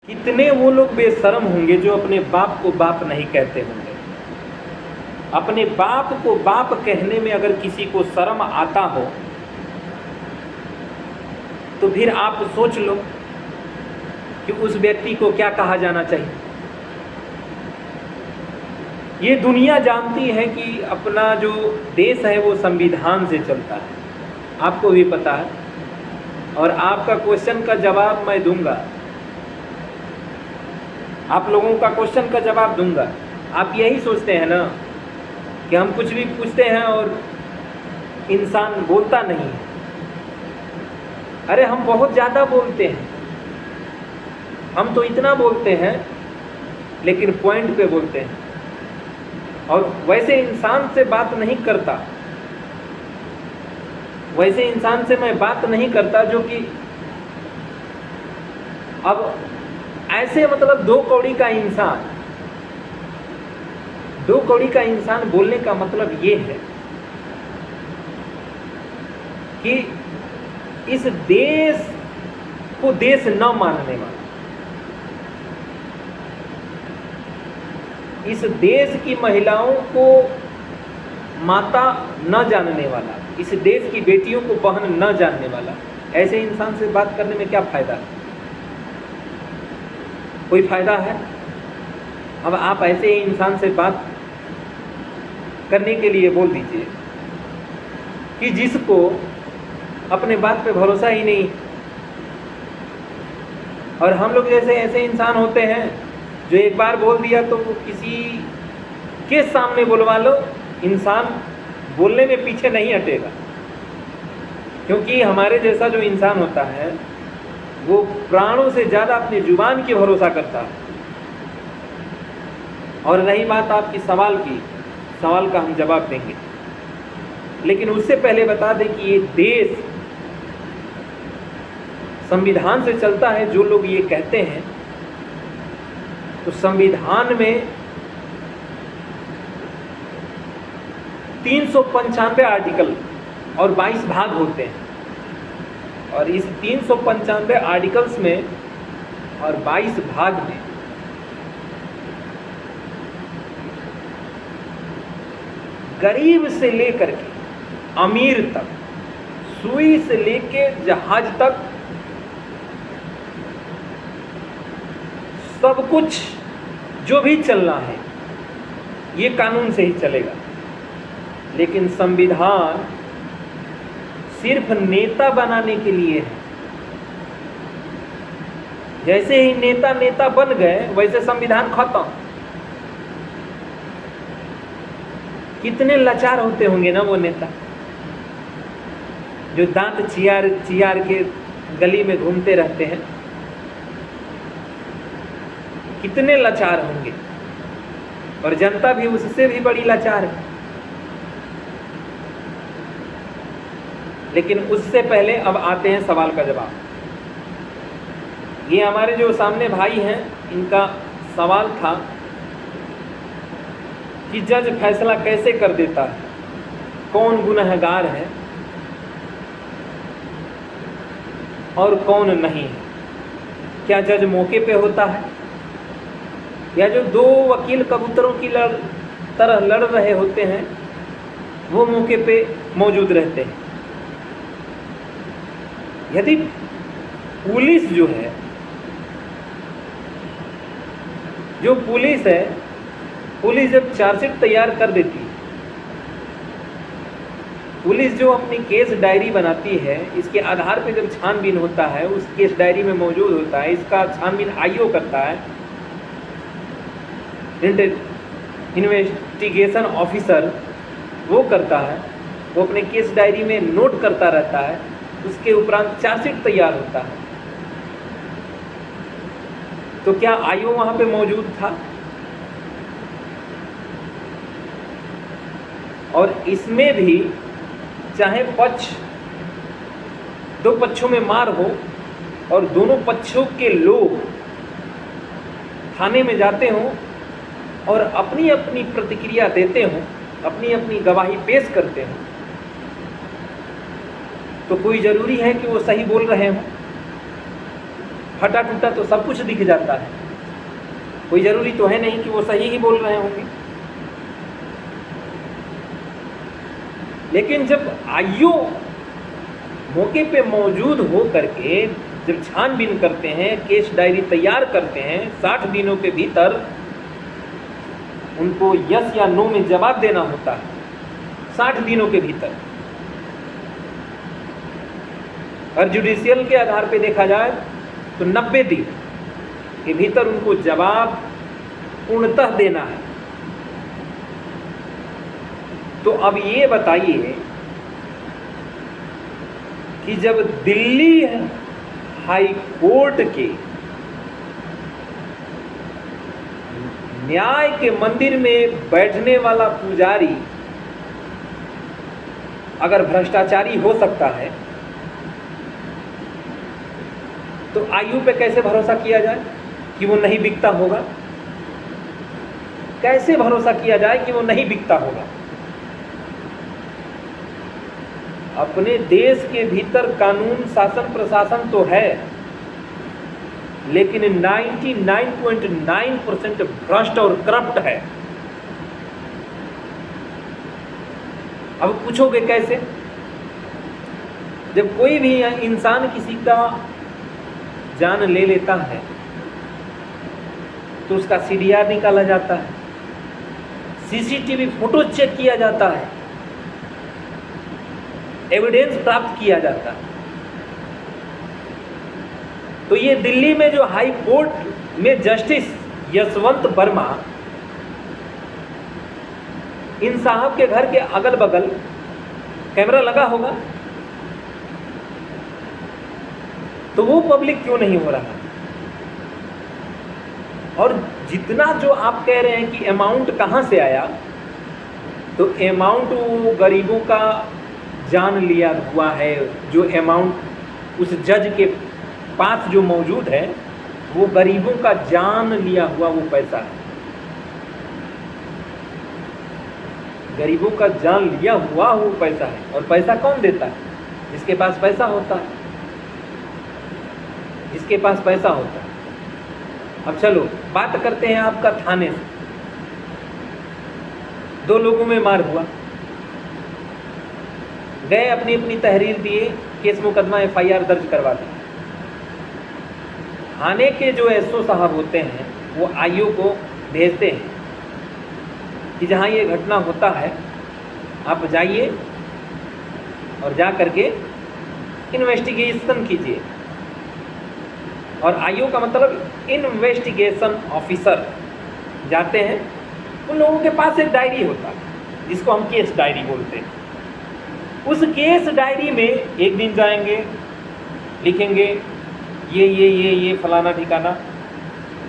कितने वो लोग बेशर्म होंगे जो अपने बाप को बाप नहीं कहते होंगे। अपने बाप को बाप कहने में अगर किसी को शर्म आता हो तो फिर आप सोच लो कि उस व्यक्ति को क्या कहा जाना चाहिए। ये दुनिया जानती है कि अपना जो देश है वो संविधान से चलता है, आपको भी पता है, और आपका क्वेश्चन का जवाब मैं दूंगा, आप लोगों का क्वेश्चन का जवाब दूंगा। आप यही सोचते हैं ना कि हम कुछ भी पूछते हैं और इंसान बोलता नहीं है। अरे हम बहुत ज़्यादा बोलते हैं, हम तो इतना बोलते हैं लेकिन पॉइंट पे बोलते हैं, और वैसे इंसान से बात नहीं करता, वैसे इंसान से मैं बात नहीं करता जो कि अब ऐसे मतलब दो कौड़ी का इंसान बोलने का मतलब ये है कि इस देश को देश न मानने वाला, इस देश की महिलाओं को माता न जानने वाला, इस देश की बेटियों को बहन न जानने वाला, ऐसे इंसान से बात करने में क्या फायदा है? कोई फायदा है? अब आप ऐसे ही इंसान से बात करने के लिए बोल दीजिए कि जिसको अपने बात पे भरोसा ही नहीं, और हम लोग जैसे ऐसे इंसान होते हैं जो एक बार बोल दिया तो किसी के सामने बुलवा लो, इंसान बोलने में पीछे नहीं हटेगा, क्योंकि हमारे जैसा जो इंसान होता है वो प्राणों से ज़्यादा अपनी जुबान की भरोसा करता है। और रही बात आपकी सवाल की, सवाल का हम जवाब देंगे, लेकिन उससे पहले बता दें कि ये देश संविधान से चलता है। जो लोग ये कहते हैं तो संविधान में 395 आर्टिकल और 22 भाग होते हैं, और इस 395 आर्टिकल्स में और 22 भाग में गरीब से लेकर के अमीर तक, सुई से लेके जहाज तक, सब कुछ जो भी चलना है ये कानून से ही चलेगा। लेकिन संविधान सिर्फ नेता बनाने के लिए है। जैसे ही नेता बन गए वैसे संविधान खत्म। कितने लाचार होते होंगे ना वो नेता जो दांत चियार चियार के गली में घूमते रहते हैं, कितने लाचार होंगे, और जनता भी उससे भी बड़ी लाचार है। लेकिन उससे पहले अब आते हैं सवाल का जवाब। ये हमारे जो सामने भाई हैं, इनका सवाल था कि जज फैसला कैसे कर देता है, कौन गुनहगार है और कौन नहीं है। क्या जज मौके पे होता है, या जो दो वकील कबूतरों की तरह लड़ रहे होते हैं वो मौके पे मौजूद रहते हैं। यदि पुलिस जो है, जो पुलिस है, पुलिस जब चार्जशीट तैयार कर देती है, पुलिस जो अपनी केस डायरी बनाती है, इसके आधार पे जब छानबीन होता है, उस केस डायरी में मौजूद होता है, इसका छानबीन आईओ करता है, इन्वेस्टिगेशन ऑफिसर वो करता है, वो अपने केस डायरी में नोट करता रहता है, उसके उपरांत चार्जशीट तैयार होता है। तो क्या आईओ वहाँ पे मौजूद था? और इसमें भी चाहे दो पक्षों में मार हो और दोनों पक्षों के लोग थाने में जाते हों और अपनी अपनी प्रतिक्रिया देते हों, अपनी अपनी गवाही पेश करते हों, तो कोई ज़रूरी है कि वो सही बोल रहे हों? फटा टूटा तो सब कुछ दिख जाता है, कोई ज़रूरी तो है नहीं कि वो सही ही बोल रहे होंगे। लेकिन जब आईओ मौके पे मौजूद हो करके जब छानबीन करते हैं, केस डायरी तैयार करते हैं, 60 दिनों के भीतर उनको यस या नो में जवाब देना होता है, 60 दिनों के भीतर। और जुडिशियल के आधार पे देखा जाए तो 90 दिन के भीतर उनको जवाब पूर्णतः देना है। तो अब ये बताइए कि जब दिल्ली हाई कोर्ट के न्याय के मंदिर में बैठने वाला पुजारी अगर भ्रष्टाचारी हो सकता है तो आयु पे कैसे भरोसा किया जाए कि वो नहीं बिकता होगा? कैसे भरोसा किया जाए कि वो नहीं बिकता होगा? अपने देश के भीतर कानून शासन प्रशासन तो है, लेकिन 99.9% भ्रष्ट और करप्ट है। अब पूछोगे कैसे? जब कोई भी इंसान किसी का जान ले लेता है तो उसका सीडीआर निकाला जाता है, सीसीटीवी फुटेज चेक किया जाता है, एविडेंस प्राप्त किया जाता है। तो ये दिल्ली में जो हाई कोर्ट में जस्टिस यशवंत वर्मा, इन साहब के घर के अगल बगल कैमरा लगा होगा, तो वो पब्लिक क्यों नहीं हो रहा? और जितना जो आप कह रहे हैं कि अमाउंट कहाँ से आया, तो अमाउंट वो गरीबों का जान लिया हुआ है। जो अमाउंट उस जज के पास जो मौजूद है वो गरीबों का जान लिया हुआ वो पैसा है। गरीबों का जान लिया हुआ वो पैसा है। और पैसा कौन देता है? जिसके पास पैसा होता है, जिसके पास पैसा होता है। अब चलो बात करते हैं आपका थाने से। 2 लोगों में मार हुआ, गए अपनी अपनी तहरीर दिए, केस मुकदमा एफआईआर दर्ज करवा दी। थाने के जो एसओ साहब होते हैं वो आईओ को भेजते हैं कि जहाँ ये घटना होता है आप जाइए और जा करके इन्वेस्टिगेशन कीजिए। और आईओ का मतलब इन्वेस्टिगेशन ऑफिसर जाते हैं। उन लोगों के पास एक डायरी होता है जिसको हम केस डायरी बोलते हैं। उस केस डायरी में एक दिन जाएंगे, लिखेंगे ये फलाना ठिकाना।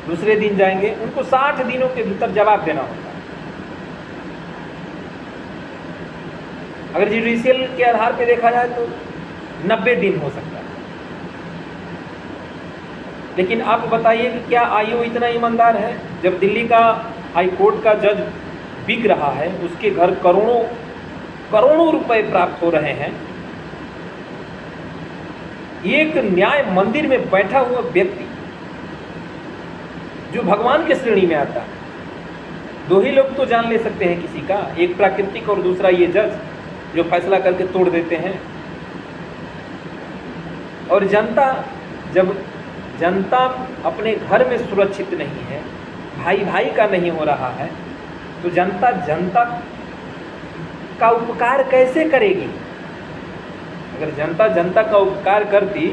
दूसरे दिन जाएंगे, उनको 60 दिनों के भीतर जवाब देना होता है। अगर जुडिशियल के आधार पे देखा जाए तो 90 दिन हो सकता है। लेकिन आप बताइए कि क्या आईओ इतना ईमानदार है? जब दिल्ली का हाई कोर्ट का जज बिक रहा है, उसके घर करोड़ों रुपए प्राप्त हो रहे हैं, एक न्याय मंदिर में बैठा हुआ व्यक्ति जो भगवान के श्रेणी में आता है, 2 ही लोग तो जान ले सकते हैं किसी का, एक प्राकृतिक और दूसरा ये जज जो फैसला करके तोड़ देते हैं। और जब जनता अपने घर में सुरक्षित नहीं है, भाई का नहीं हो रहा है, तो जनता का उपकार कैसे करेगी? अगर जनता का उपकार करती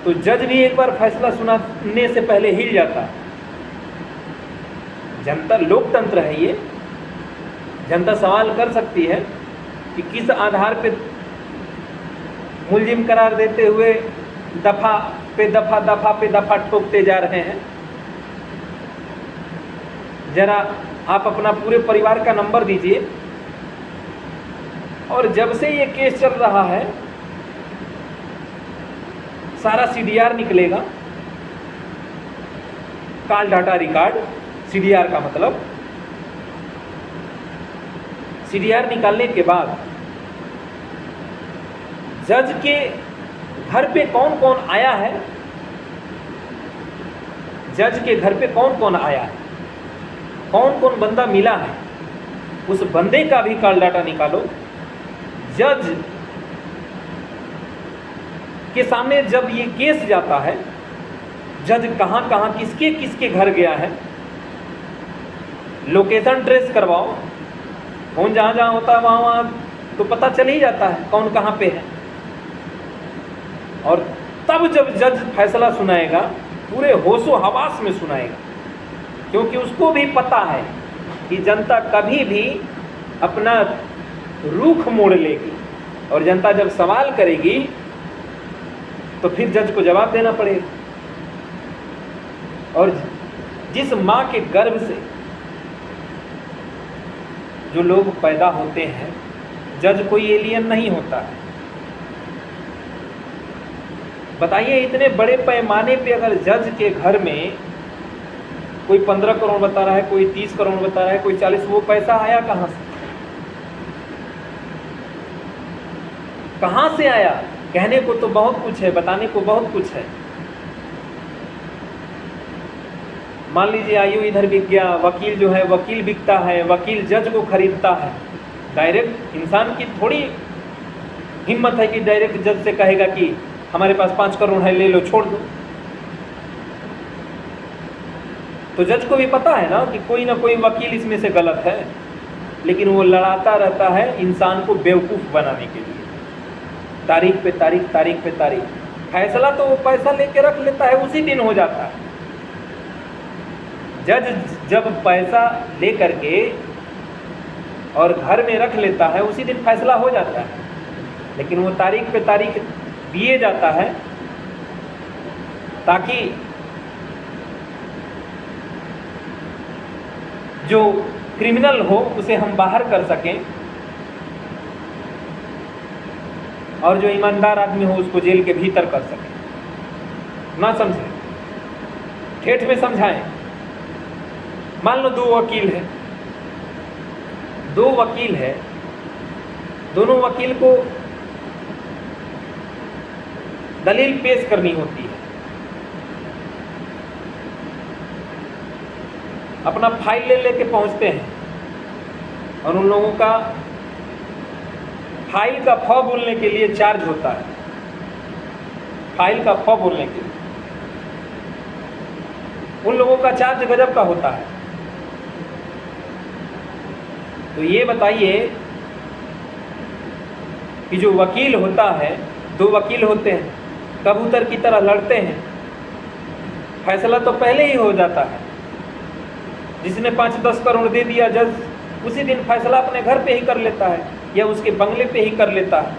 तो जज भी एक बार फैसला सुनाने से पहले हिल जाता। जनता लोकतंत्र है ये, जनता सवाल कर सकती है कि किस आधार पे मुलजिम करार देते हुए दफा पे दफा ठोकते जा रहे हैं। जरा आप अपना पूरे परिवार का नंबर दीजिए। और जब से ये केस चल रहा है सारा सीडीआर निकलेगा, कॉल डाटा रिकॉर्ड। सीडीआर का मतलब सीडीआर निकालने के बाद जज के घर पे कौन कौन आया है जज के घर पे कौन कौन आया है, कौन कौन बंदा मिला है, उस बंदे का भी कॉल डाटा निकालो। जज के सामने जब ये केस जाता है, जज कहाँ कहाँ किसके किसके घर गया है, लोकेशन ट्रेस करवाओ, फोन जहाँ जहाँ होता है वहाँ वहाँ तो पता चल ही जाता है कौन कहाँ पे है। और तब जब जज फैसला सुनाएगा पूरे होशो हवास में सुनाएगा, क्योंकि उसको भी पता है कि जनता कभी भी अपना रुख मोड़ लेगी, और जनता जब सवाल करेगी तो फिर जज को जवाब देना पड़ेगा। और जिस माँ के गर्भ से जो लोग पैदा होते हैं, जज कोई एलियन नहीं होता है। बताइए, इतने बड़े पैमाने पे अगर जज के घर में कोई 15 करोड़ बता रहा है, कोई 30 करोड़ बता रहा है, कोई 40, वो पैसा आया कहाँ से? कहाँ से आया? कहने को तो बहुत कुछ है, बताने को बहुत कुछ है। मान लीजिए आयु इधर बिक गया, वकील जो है वकील बिकता है, वकील जज को खरीदता है। डायरेक्ट इंसान की थोड़ी हिम्मत है कि डायरेक्ट जज से कहेगा कि हमारे पास 5 करोड़ है, ले लो, छोड़ दो। तो जज को भी पता है ना कि कोई ना कोई वकील इसमें से गलत है, लेकिन वो लड़ाता रहता है इंसान को बेवकूफ़ बनाने के लिए। तारीख पे तारीख, तारीख पे तारीख। फैसला तो वो पैसा लेके रख लेता है, उसी दिन हो जाता है। जज जब पैसा ले करके और घर में रख लेता है, उसी दिन फैसला हो जाता है, लेकिन वो तारीख पे तारीख दिए जाता है ताकि जो क्रिमिनल हो उसे हम बाहर कर सकें, और जो ईमानदार आदमी हो उसको जेल के भीतर कर सकें। ना समझे, ठेठ में समझाएं। मान लो 2 वकील है, 2 वकील है, दोनों वकील को दलील पेश करनी होती है। अपना फाइल ले लेके पहुंचते हैं, और उन लोगों का फाइल का फ बोलने के लिए चार्ज होता है। फाइल का फ बोलने के लिए उन लोगों का चार्ज गजब का होता है। तो ये बताइए कि जो वकील होता है, 2 वकील होते हैं, कबूतर की तरह लड़ते हैं, फैसला तो पहले ही हो जाता है। जिसने 5-10 करोड़ दे दिया, जज उसी दिन फैसला अपने घर पे ही कर लेता है या उसके बंगले पे ही कर लेता है।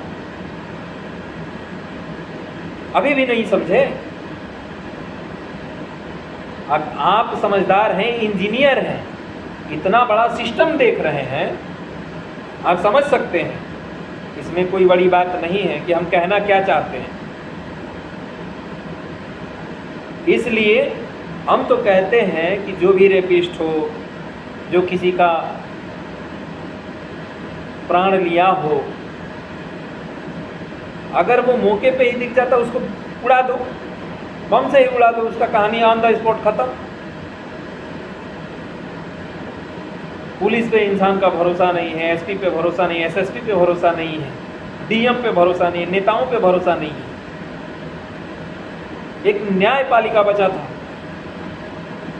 अभी भी नहीं समझे? अब आप समझदार हैं, इंजीनियर हैं, इतना बड़ा सिस्टम देख रहे हैं, आप समझ सकते हैं। इसमें कोई बड़ी बात नहीं है कि हम कहना क्या चाहते हैं। इसलिए हम तो कहते हैं कि जो भी रेपिस्ट हो, जो किसी का प्राण लिया हो, अगर वो मौके पे ही दिख जाता उसको उड़ा दो, बम से ही उड़ा दो, उसका कहानी ऑन द स्पॉट खत्म। पुलिस पे इंसान का भरोसा नहीं है, एसपी पे भरोसा नहीं है, एसएसपी पे भरोसा नहीं है, डीएम पे भरोसा नहीं है, नेताओं पे भरोसा नहीं है। एक न्यायपालिका बचा था,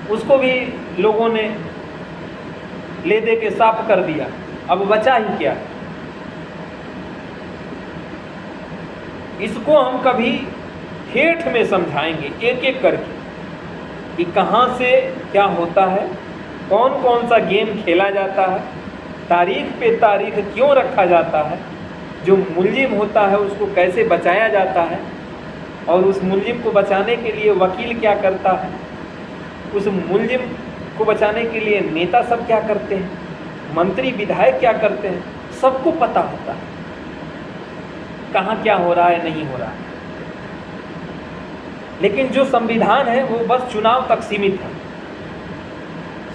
उसको भी लोगों ने ले दे के साफ कर दिया। अब बचा ही क्या? इसको हम कभी ठेठ में समझाएंगे एक एक करके कि कहाँ से क्या होता है, कौन कौन सा गेम खेला जाता है, तारीख पे तारीख क्यों रखा जाता है, जो मुल्जिम होता है उसको कैसे बचाया जाता है, और उस मुल्जिम को बचाने के लिए वकील क्या करता है, उस मुल्जिम को बचाने के लिए नेता सब क्या करते हैं, मंत्री विधायक क्या करते हैं, सबको पता होता है कहाँ क्या हो रहा है, नहीं हो रहा है। लेकिन जो संविधान है वो बस चुनाव तक सीमित है।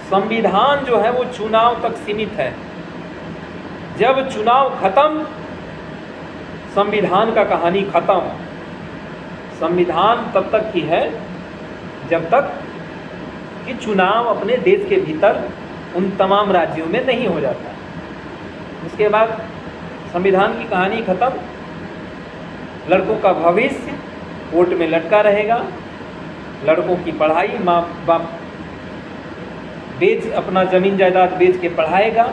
संविधान जो है वो चुनाव तक सीमित है। जब चुनाव खत्म, संविधान का कहानी खत्म। संविधान तब तक ही है जब तक कि चुनाव अपने देश के भीतर उन तमाम राज्यों में नहीं हो जाता। उसके बाद संविधान की कहानी खत्म, लड़कों का भविष्य कोर्ट में लटका रहेगा, लड़कों की पढ़ाई माँ बाप अपना ज़मीन जायदाद बेच के पढ़ाएगा,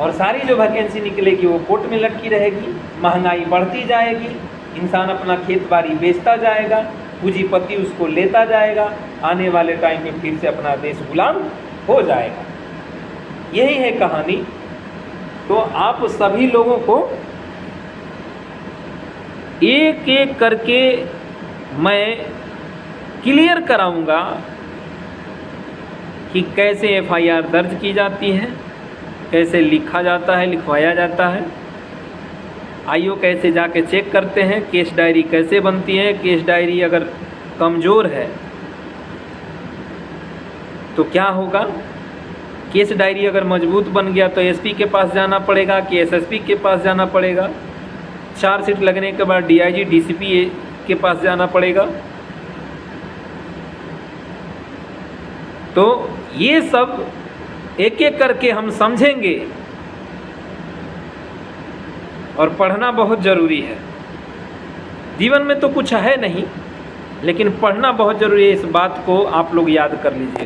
और सारी जो वैकेंसी निकलेगी वो कोर्ट में लटकी रहेगी। महंगाई बढ़ती जाएगी, इंसान अपना खेत बाड़ी बेचता जाएगा, पूंजीपति उसको लेता जाएगा, आने वाले टाइम में फिर से अपना देश गुलाम हो जाएगा। यही है कहानी। तो आप सभी लोगों को एक एक करके मैं क्लियर कराऊंगा कि कैसे एफआईआर दर्ज की जाती है, कैसे लिखा जाता है, लिखवाया जाता है, आईओ कैसे जाके चेक करते हैं, केस डायरी कैसे बनती है, केस डायरी अगर कमज़ोर है तो क्या होगा, केस डायरी अगर मजबूत बन गया तो एसपी के पास जाना पड़ेगा कि एसएसपी के पास जाना पड़ेगा, चार्जशीट लगने के बाद डीआईजी डीसीपी के पास जाना पड़ेगा। तो ये सब एक एक करके हम समझेंगे, और पढ़ना बहुत ज़रूरी है। जीवन में तो कुछ है नहीं, लेकिन पढ़ना बहुत ज़रूरी है। इस बात को आप लोग याद कर लीजिए।